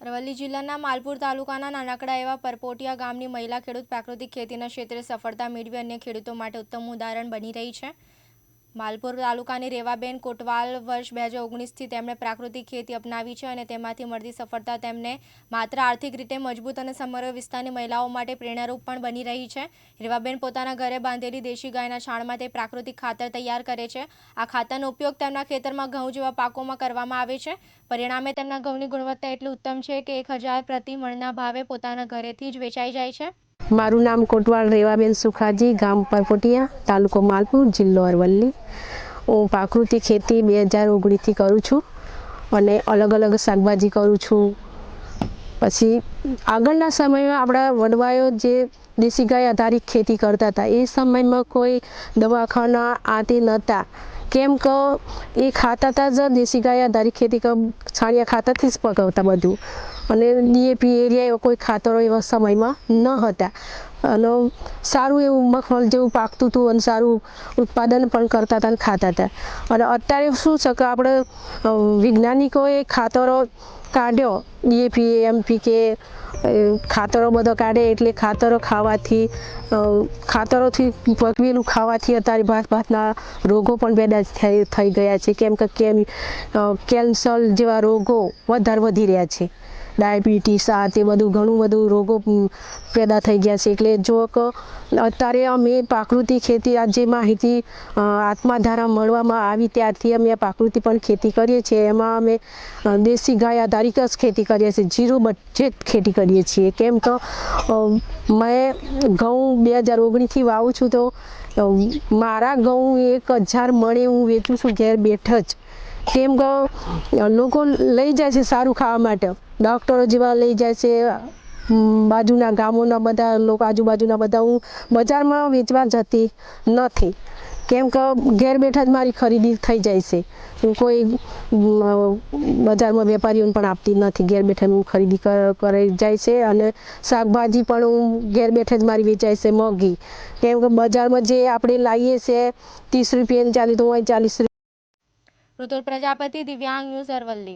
અરવલ્લી જિલ્લાના માલપુર તાલુકાના નાનકડા એવા પરપોટિયા ગામની મહિલા ખેડૂત પ્રાકૃતિક ખેતીના ક્ષેત્રે સફળતા મેળવી અન્ય ખેડૂતો માટે ઉત્તમ ઉદાહરણ બની રહી છે। માલપુર તાલુકાની રેવાબેન કોટવાલ વર્ષ 2019થી તેમણે પ્રાકૃતિક ખેતી અપનાવી છે અને તેમાંથી મળતી સફળતા તેમને માત્ર આર્થિક રીતે મજબૂત અને સમગ્ર વિસ્તારની મહિલાઓ માટે પ્રેરણારૂપ પણ બની રહી છે। રેવાબેન પોતાના ઘરે બાંધેલી દેશી ગાયના છાણમાં તે પ્રાકૃતિક ખાતર તૈયાર કરે છે। આ ખાતરનો ઉપયોગ તેમના ખેતરમાં ઘઉં જેવા પાકોમાં કરવામાં આવે છે। પરિણામે તેમના ઘઉંની ગુણવત્તા એટલી ઉત્તમ છે કે 1000 પ્રતિ મણના ભાવે પોતાના ઘરેથી જ વેચાઈ જાય છે। મારું નામ કોટવાલ રેવાબેન સુખાજી, ગામ પરપોટિયા, તાલુકો માલપુર, જિલ્લો અરવલ્લી। હું પ્રાકૃતિક ખેતી 2019થી કરું છું અને અલગ અલગ શાકભાજી કરું છું। પછી આગળના સમયમાં આપણા વડવાઓ જે દેશી ગાય આધારિત ખેતી કરતા હતા એ સમયમાં કોઈ દવાખાના આતે નહોતા, કેમ કે એ ખાતા હતા જ દેશી ગાય આધારિત ખેતી છાણિયા ખાતરથી જ પકવતા બધું, અને ડીએપી એરિયા કોઈ ખાતરો એવા સમયમાં ન હતા અને સારું એવું મગફળી જેવું પાકતું હતું અને સારું ઉત્પાદન પણ કરતા હતા અને ખાતા હતા। અને અત્યારે શું છે કે આપણે વૈજ્ઞાનિકોએ ખાતરો કાઢ્યો, ડીએપી એમપીકે ખાતરો બધા કાઢે એટલે ખાતરો ખાવાથી ખાતરોથી પકવેલું ખાવાથી અત્યારે ભાતના રોગો પણ પેદા થઈ ગયા છે, કેમ કે કેન્સર જેવા રોગો વધારે વધી રહ્યા છે, ડાયાબિટીસ આ તે બધું ઘણું બધું રોગો પેદા થઈ ગયા છે। એટલે જો કે અત્યારે અમે પ્રાકૃતિક ખેતી આ જે માહિતી આત્મા દ્વારા મળવામાં આવી ત્યારથી અમે પ્રાકૃતિક પણ ખેતી કરીએ છીએ। એમાં અમે દેશી ગાય આધારિત જ ખેતી કરીએ છીએ, ઝીરો બજેટ ખેતી કરીએ છીએ, કેમ કે મેં ઘઉં 2019થી વાવું છું તો મારા ઘઉં 1000 મણે હું વેચું છું ઘેર બેઠ જ, કેમ કે લોકો લઈ જાય છે સારું ખાવા માટે, ડૉક્ટરો જેવા લઈ જાય છે, બાજુના ગામોના બધા લોકો આજુબાજુના બધા। હું બજારમાં વેચવા જતી નથી, કેમ કે ઘેર બેઠા જ મારી ખરીદી થઈ જાય છે। હું કોઈ બજારમાં વેપારીઓને પણ આપતી નથી, ઘેર બેઠા હું ખરીદી કરી જાય છે। અને શાકભાજી પણ હું ઘેર બેઠે જ મારી વેચાય છે મોંઘી, કેમ કે બજારમાં જે આપણે લાવીએ છીએ 30 રૂપિયાની ચાલી તો 40 રૂપિયા। ઋતુલ પ્રજાપતિ, દિવ્યાંગ ન્યૂઝ, અરવલ્લી।